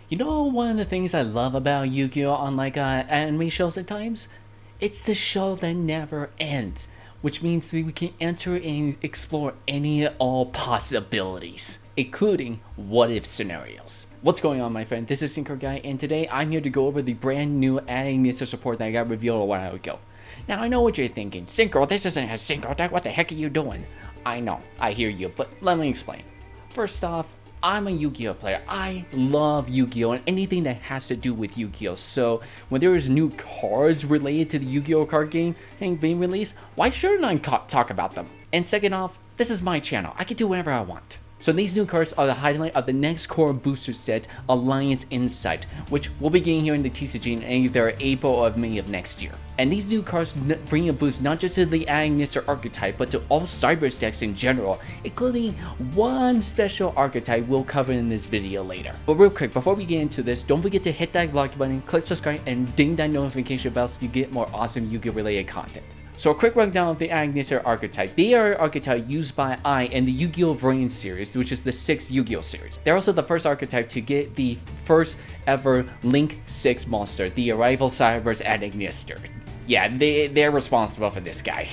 You know one of the things I love about Yu-Gi-Oh! On like anime shows at times? It's the show that never ends, which means that we can enter and explore any and all possibilities, including what-if scenarios. What's going on, my friend? This is SynchroGuy, and today I'm here to go over the brand new ignister support that got revealed a while ago. Now, I know what you're thinking. Synchro, this isn't a Synchro deck. What the heck are you doing? I know, I hear you, but let me explain. First off, I'm a Yu-Gi-Oh player. I love Yu-Gi-Oh and anything that has to do with Yu-Gi-Oh. So when there is new cards related to the Yu-Gi-Oh card game being released, why shouldn't I talk about them? And second off, this is my channel. I can do whatever I want. So these new cards are the highlight of the next core booster set, Alliance Insight, which will begin here in the TCG in either April or May of next year. And these new cards bring a boost not just to the ignister archetype, but to all Saber decks in general, including one special archetype we'll cover in this video later. But real quick, before we get into this, don't forget to hit that like button, click subscribe, and ding that notification bell so you get more awesome Yu-Gi-Oh related content. So a quick rundown of the ignister archetype. They are an archetype used by I in the Yu-Gi-Oh! Variant series, which is the 6th Yu-Gi-Oh! series. They're also the first archetype to get the first ever Link 6 monster, the Arrival Saber's ignister. Yeah, they're responsible for this guy.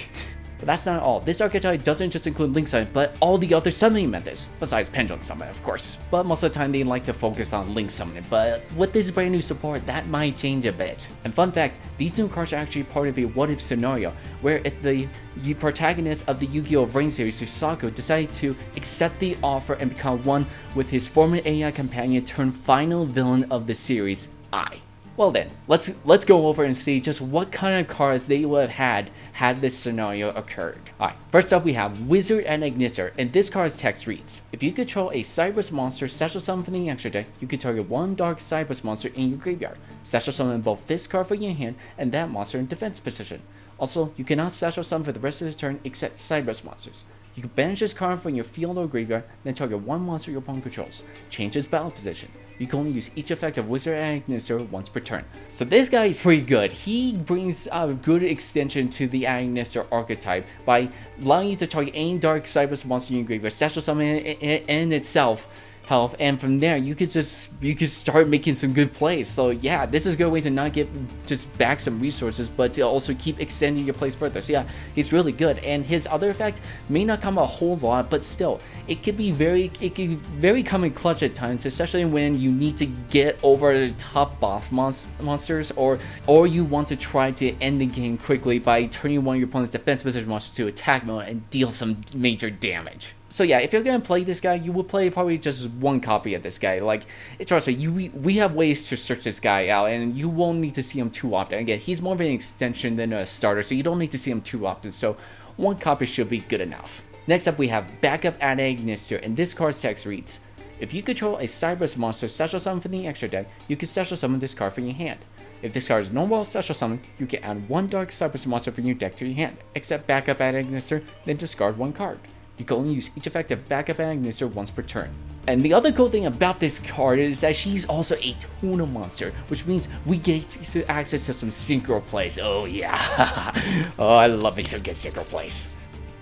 But that's not all. This archetype doesn't just include Link Summon, but all the other summoning methods, besides Pendulum Summon, of course. But most of the time they like to focus on Link Summoning, but with this brand new support, that might change a bit. And fun fact, these new cards are actually part of a what-if scenario, where if the protagonist of the Yu-Gi-Oh! Variant series, Yusaku, decided to accept the offer and become one with his former AI companion turned final villain of the series, I. Well then, let's go over and see just what kind of cards they would have had this scenario occurred. Alright, first up we have Wizard and Ignister, and this card's text reads: if you control a Cyberus monster special summon from the extra deck, you can target one dark Cyberus monster in your graveyard. Special summon both this card from your hand and that monster in defense position. Also, you cannot special summon for the rest of the turn except Cyberus monsters. You can banish this card from your field or graveyard, then target one monster your opponent controls. Change its battle position. You can only use each effect of Wizard and Ignister once per turn. So this guy is pretty good. He brings a good extension to the Ignister archetype by allowing you to target any dark Cyberus monster in your graveyard, special summon in itself health, and from there you could start making some good plays. So yeah, this is a good way to not get just back some resources, but to also keep extending your plays further. So yeah, he's really good, and his other effect may not come a whole lot, but still it could very come in clutch at times, especially when you need to get over the tough boss monsters, or you want to try to end the game quickly by turning one of your opponent's defense position monsters to attack mode and deal some major damage. So yeah, if you're gonna play this guy, you will play probably just one copy of this guy. Like, trust me, we have ways to search this guy out, and you won't need to see him too often. Again, he's more of an extension than a starter, so you don't need to see him too often. So one copy should be good enough. Next up, we have Backup at Ignister, and this card's text reads: if you control a Cyberus monster special summon from the extra deck, you can special summon this card from your hand. If this card is normal special summon, you can add one dark Cyberus monster from your deck to your hand, except Backup at Ignister, then discard one card. You can only use each effective Backup and Ignister once per turn. And the other cool thing about this card is that she's also a Tuna monster, which means we get access to some synchro plays. Oh yeah, oh I love me some good synchro plays.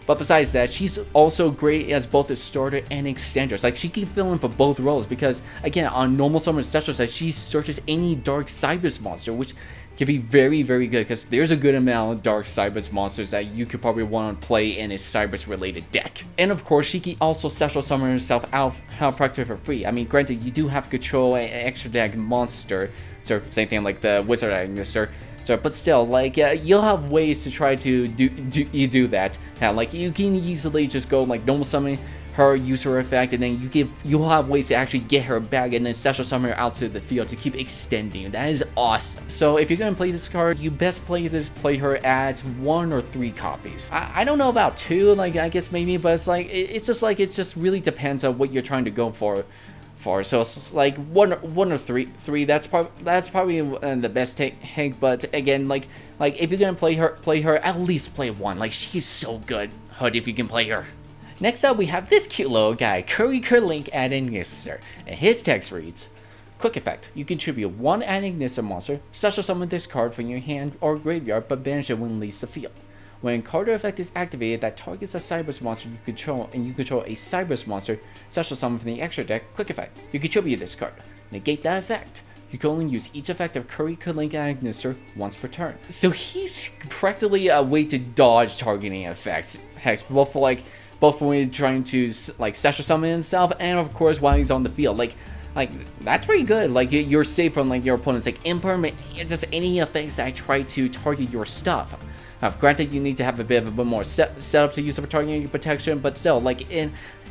But besides that, she's also great as both a starter and extenders. Like, she can fill in for both roles because, again, on normal summon special set, she searches any dark Cyberus monster, which can be very, very good because there's a good amount of dark Cyberus monsters that you could probably want to play in a Cyberus related deck. And of course, she can also special summon herself out practically for free. I mean, granted, you do have to control an extra deck monster, so same thing like the Wizard Ignister. So, but still, like, you'll have ways to try to do that. Like, you can easily just go like normal summon her, use her effect, and then you'll have ways to actually get her back and then special summon her out to the field to keep extending. That is awesome. So if you're gonna play this card, you best play her at 1 or 3 copies. I don't know about 2, like I guess maybe, but it's like it just really depends on what you're trying to go for. So it's like one or three. That's probably the best take. But again, like if you're gonna play her, at least play 1. Like, she's so good, Hood, if you can play her. Next up, we have this cute little guy, Kurikulink at Ignister, and his text reads: quick effect, you contribute 1 Ignister monster, special summon this card from your hand or graveyard, but banish it when it leaves the field. When card effect is activated that targets a Cyberus monster you control, and you control a Cyberus monster, special summon from the extra deck, quick effect, you contribute this card. negate that effect. You can only use each effect of Kurikulink and ignister once per turn. So he's practically a way to dodge targeting effects. Heck, both for when he's trying to like special summon himself, and of course while he's on the field. Like that's pretty good. Like you're safe from like your opponent's like impermanent, just any effects that try to target your stuff. Granted, you need to have a bit more setup to use for targeting protection, but still, like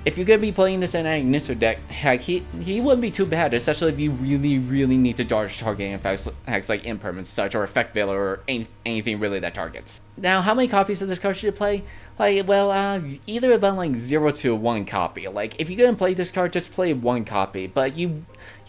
if you're gonna be playing this in an ignister deck, heck, he wouldn't be too bad, especially if you really need to dodge targeting effects like impermanence, such, or effect veil, or anything really that targets. Now, how many copies of this card should you play? Like, well, either about like 0 to 1 copy. Like, if you're gonna play this card, just play 1 copy. But you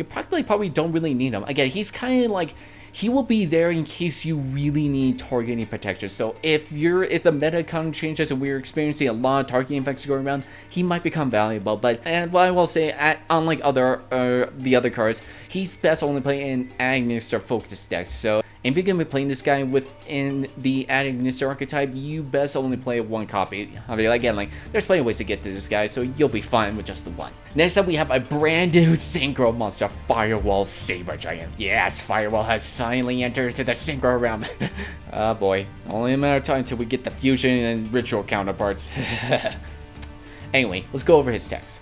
probably don't really need him. Again, he's kind of like, he will be there in case you really need targeting protection. So if the meta kind of changes and we're experiencing a lot of targeting effects going around, he might become valuable. But I will say, unlike the other cards, he's best only playing in ignister focus decks. So if you're gonna be playing this guy within the ignister archetype, you best only play 1 copy. I mean, again, like there's plenty of ways to get to this guy, so you'll be fine with just the 1. Next up, we have a brand new synchro monster, Firewall Saber Giant. Yes, Firewall has finally entered to the synchro realm. Oh boy, only a matter of time until we get the fusion and ritual counterparts. Anyway, let's go over his text.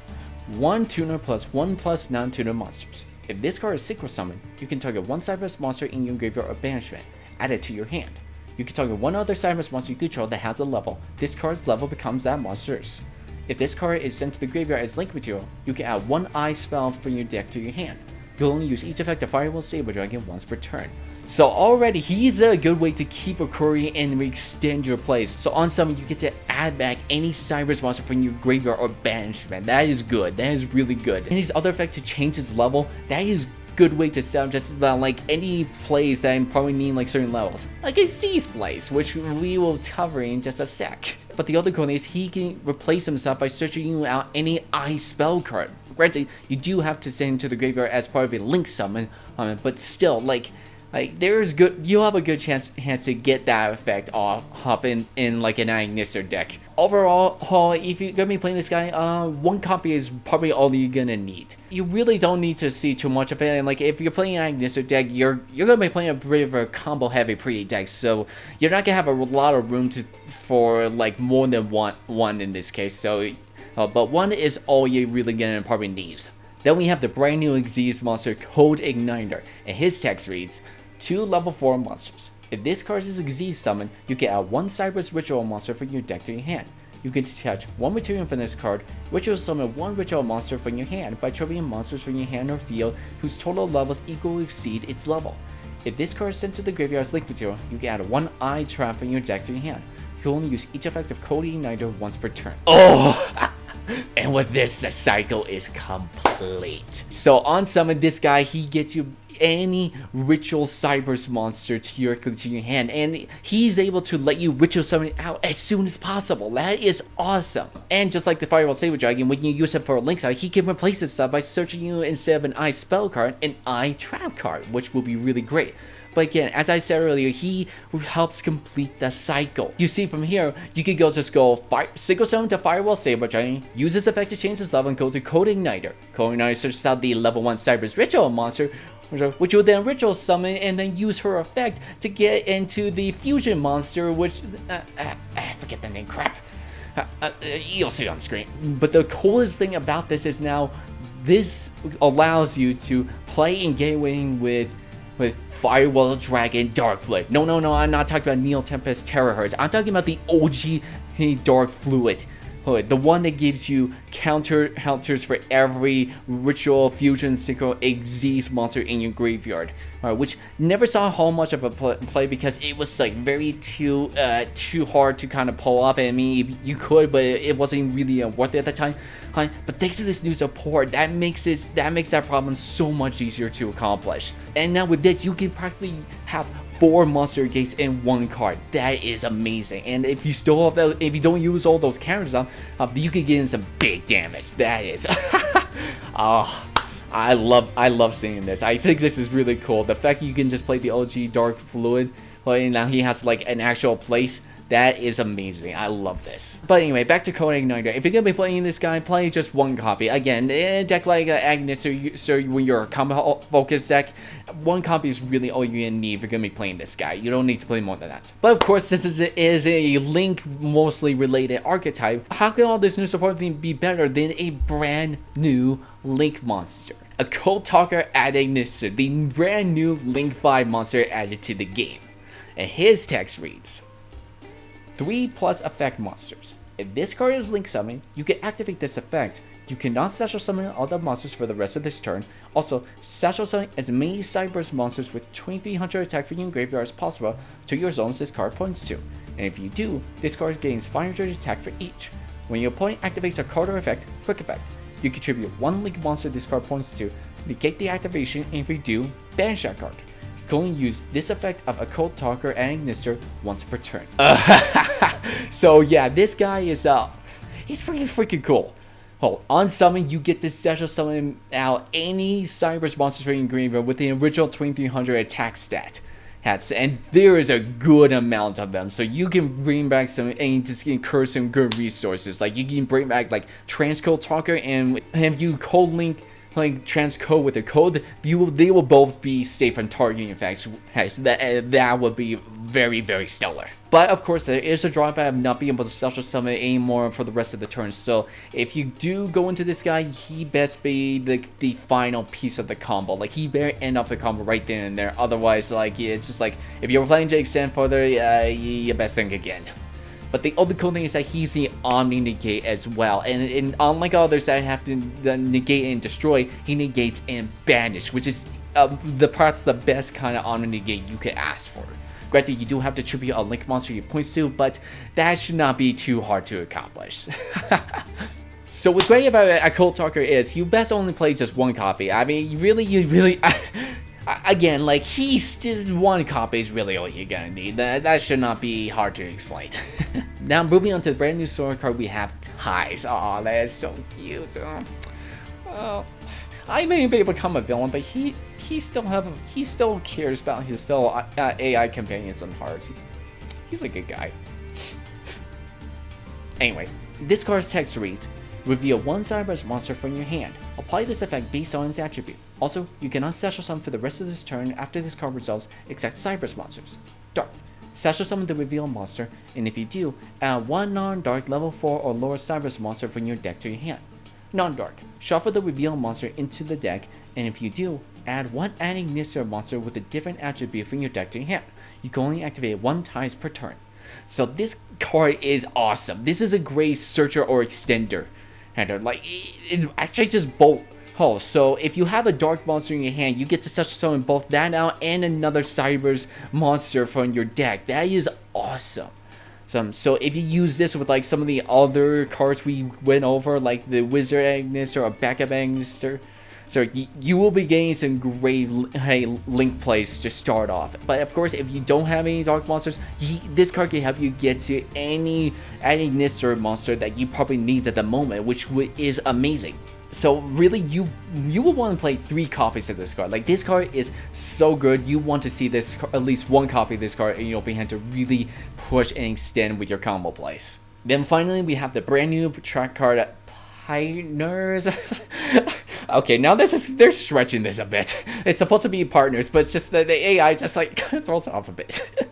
1 tuner plus 1 plus non-tuner monsters. If this card is synchro summoned, you can target 1 Cyberus monster in your graveyard or banishment. Add it to your hand. You can target 1 other Cyberus monster you control that has a level. This card's level becomes that monster's. If this card is sent to the graveyard as link material, you can add 1 eye spell from your deck to your hand. You'll only use each effect of Firewall Saber Dragon once per turn. So already, he's a good way to keep a query and extend your plays. So on summon, you get to add back any Cyberus monster from your graveyard or banishment. That is good. That is really good. And his other effect to change his level, that is good way to set up just about like any plays that probably need like certain levels. Like these plays, which we will cover in just a sec. But the other cool thing is he can replace himself by searching out any eye spell card. Granted, you do have to send him to the graveyard as part of a link summon, but still, like there's good, you'll have a good chance to get that effect off in like an ignister deck. Overall, if you're gonna be playing this guy, 1 copy is probably all you're gonna need. You really don't need to see too much of it, and like if you're playing an ignister deck, you're gonna be playing a bit of a combo heavy pretty deck, so you're not gonna have a lot of room for like more than one in this case. So, but 1 is all you're really gonna probably need. Then we have the brand new Xyz monster, Accode Igniter, and his text reads: 2 level 4 monsters. If this card is a Xyz summon, you can add 1 Cyberus ritual monster from your deck to your hand. You can detach 1 material from this card, ritual summon 1 ritual monster from your hand by triggering monsters from your hand or field whose total levels equally exceed its level. If this card is sent to the graveyard as link material, you can add 1 eye trap from your deck to your hand. You can only use each effect of Accode Igniter once per turn. Oh! And with this, the cycle is complete. So on summon this guy, he gets you any ritual Cyberus monster to your hand, and he's able to let you ritual summon it out as soon as possible. That is awesome. And just like the Firewall Saber Dragon, when you use it for a link side, he can replace itself by searching you instead of an eye spell card, an eye trap card, which will be really great. But again, as I said earlier, he helps complete the cycle. You see from here, you can just go single summon to Firewall Saber Giant, use this effect to change his level, and go to Accode Igniter. Accode Igniter searches out the level 1 Cyberus ritual monster, which will then ritual summon and then use her effect to get into the fusion monster, which I forget the name, crap. You'll see it on screen. But the coolest thing about this is now this allows you to play in gatewaying with Firewall Dragon Dark Fluid. No, I'm not talking about Neo Tempest Terahertz. I'm talking about the OG Dark Fluid. The one that gives you counters for every ritual fusion synchro Xyz monster in your graveyard, which never saw a whole much of a play because it was like very too hard to kind of pull off. I mean, you could, but it wasn't really worth it at the time. But thanks to this new support, that makes that problem so much easier to accomplish. And now with this, you can practically have 4 monster gates in 1 card. That is amazing. And if you still have that, if you don't use all those counters on, you can get in some big damage. That is, oh, I love seeing this. I think this is really cool. The fact you can just play the OG Dark Fluid, and now he has like an actual place. That is amazing. I love this. But anyway, back to Accode Igniter. If you're gonna be playing this guy, play just one copy. Again, in a deck like ignister, so when you're a combo focused deck, one copy is really all you're gonna need if you're gonna be playing this guy. You don't need to play more than that. But of course, this is a Link mostly related archetype. How can all this new support be better than a brand new Link monster? Accode Talker at ignister, the brand new Link 5 monster added to the game. And his text reads: 3+ effect monsters. If this card is Link summoned, you can activate this effect. You cannot special summon all the monsters for the rest of this turn. Also, special summon as many Saber monsters with 2300 attack from your graveyard as possible to your zones this card points to. And if you do, this card gains 500 attack for each. When your opponent activates a card or effect, quick effect, you contribute 1 Link monster this card points to, negate the activation, and if you do, banish that card. You can only use this effect of Accode Talker and Ignister once per turn. So yeah, this guy is he's pretty freaking cool. Oh, on summon, you get to special summon out any Cyber's monsters from your graveyard with the original 2300 attack stat. And there is a good amount of them, so you can bring back some and just incur some good resources. Like you can bring back like Accode Talker, and if you code link like transcode with the code, they will both be safe from targeting effects. That would be very, very stellar. But of course, there is a drawback of not being able to special summon anymore for the rest of the turn. So if you do go into this guy, he best be the final piece of the combo. Like he better end off the combo right then and there. Otherwise, like it's just like if you're planning to extend further, you best think again. But the other cool thing is that he's the Omni Negate as well. And unlike others that have to negate and destroy, he negates and banish, which is perhaps the best kind of Omni Negate you could ask for. Granted, you do have to tribute a Link monster you points to, but that should not be too hard to accomplish. So what's great about Accode Talker is you best only play just one copy. I mean, you really... Again, like, he's just one copy is really all you're gonna need. That should not be hard to explain. Now, moving on to the brand new sword card, we have T.A.I.es. Aw, that's so cute. Oh, I may become a villain, but he still cares about his fellow AI companions and hearts. He's a good guy. Anyway, this card's text reads: reveal 1 Cyber's monster from your hand. Apply this effect based on its attribute. Also, you cannot special summon for the rest of this turn after this card resolves except Cyber's monsters. Dark. Special summon the reveal monster, and if you do, add 1 non-dark level 4 or lower Cyber's monster from your deck to your hand. Non-dark. Shuffle the reveal monster into the deck, and if you do, add 1 ignister monster with a different attribute from your deck to your hand. You can only activate 1 T.A.I.es per turn. So this card is awesome. This is a great searcher or extender. And like, it actually just both. Oh, so if you have a dark monster in your hand, you get to special summon both that out and another Cyber's monster from your deck. That is awesome. So if you use this with like some of the other cards we went over, like the Wizard Ignister or Backup Ignister, so you will be getting some great Link plays to start off. But of course, if you don't have any dark monsters, this card can help you get to any Ignister monster that you probably need at the moment, which is amazing. So really, you will want to play 3 copies of this card. Like, this card is so good. You want to see this at least 1 copy of this card in your hand to really push and extend with your combo plays. Then finally, we have the brand new track card, P.A.I.rtners. Okay, now they're stretching this a bit. It's supposed to be partners, but it's just the AI just like kind of throws it off a bit.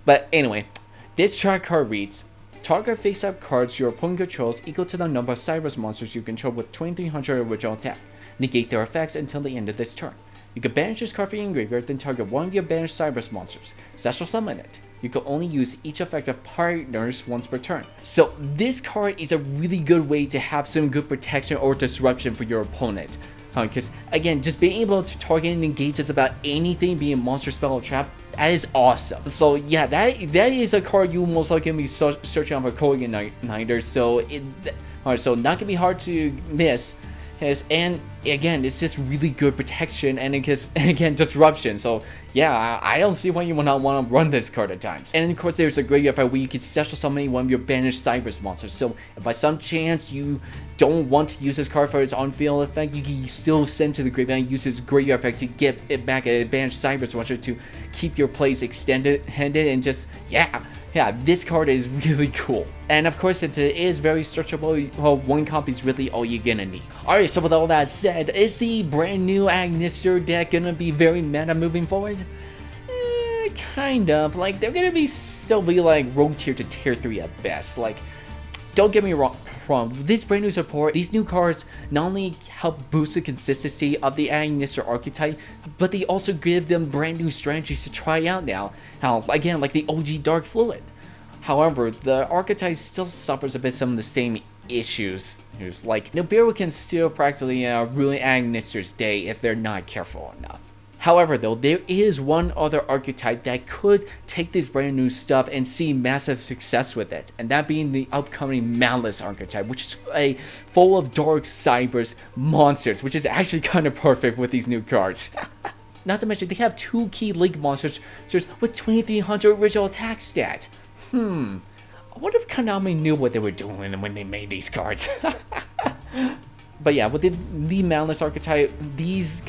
But anyway, this track card reads: target face-up cards your opponent controls equal to the number of Cyber's monsters you control with 2300 original attack. Negate their effects until the end of this turn. You can banish this card from your graveyard, then target 1 of your banished Cyber's monsters. Special summon it. You can only use each effect of P.A.I.rtners once per turn. So this card is a really good way to have some good protection or disruption for your opponent. Because again, just being able to target and engage just about anything, being monster, spell, or trap, that is awesome. So yeah, that is a card you most likely be searching on for Accode Igniter. So not gonna be hard to miss. And again, it's just really good protection and again disruption. So yeah, I don't see why you would not want to run this card at times. And of course, there's a great effect where you can special summon one of your banished Cyber's monsters. So if by some chance you don't want to use this card for its on-field effect, you can still send to the graveyard and use this great effect to get it back a banished Cyber's monster to keep your plays extended-handed and just, yeah, Yeah, this card is really cool. And of course, since it is very searchable, well, one copy is really all you're gonna need. Alright, so with all that said, is the brand new Ignister deck gonna be very meta moving forward? Kind of. Like, they're gonna still be like rogue tier to tier 3 at best. Like, don't get me wrong. This brand new support, these new cards not only help boost the consistency of the ignister archetype, but they also give them brand new strategies to try out now. How, again, like the OG Dark Fluid. However, the archetype still suffers a bit some of the same issues. Like, Nibiru can still practically ruin Ignister's day if they're not careful enough. However, though, there is one other archetype that could take this brand new stuff and see massive success with it, and that being the upcoming Malice archetype, which is full of dark cybers monsters, which is actually kind of perfect with these new cards. Not to mention, they have 2 key link monsters with 2300 original attack stat. I wonder if Konami knew what they were doing when they made these cards. But yeah, with the Malice archetype, these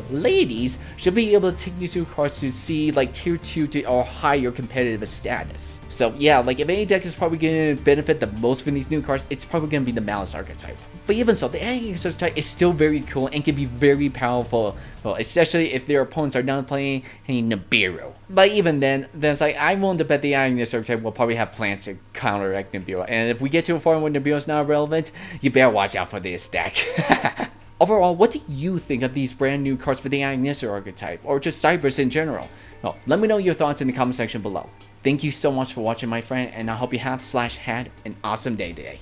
ladies should be able to take these new cards to see like tier 2 or higher competitive status. So yeah, like if any deck is probably going to benefit the most from these new cards, it's probably going to be the Malice archetype. But even so, the Ignister archetype is still very cool and can be very powerful, well, especially if their opponents are not playing a Nibiru. But even then, there's like, I'm willing to bet the Ignister archetype will probably have plans to counteract Nibiru. And if we get to a form where Nibiru is not relevant, you better watch out for this deck. Overall, what do you think of these brand new cards for the Ignister archetype, or just Cybers in general? Well, let me know your thoughts in the comment section below. Thank you so much for watching, my friend, and I hope you have/had an awesome day today.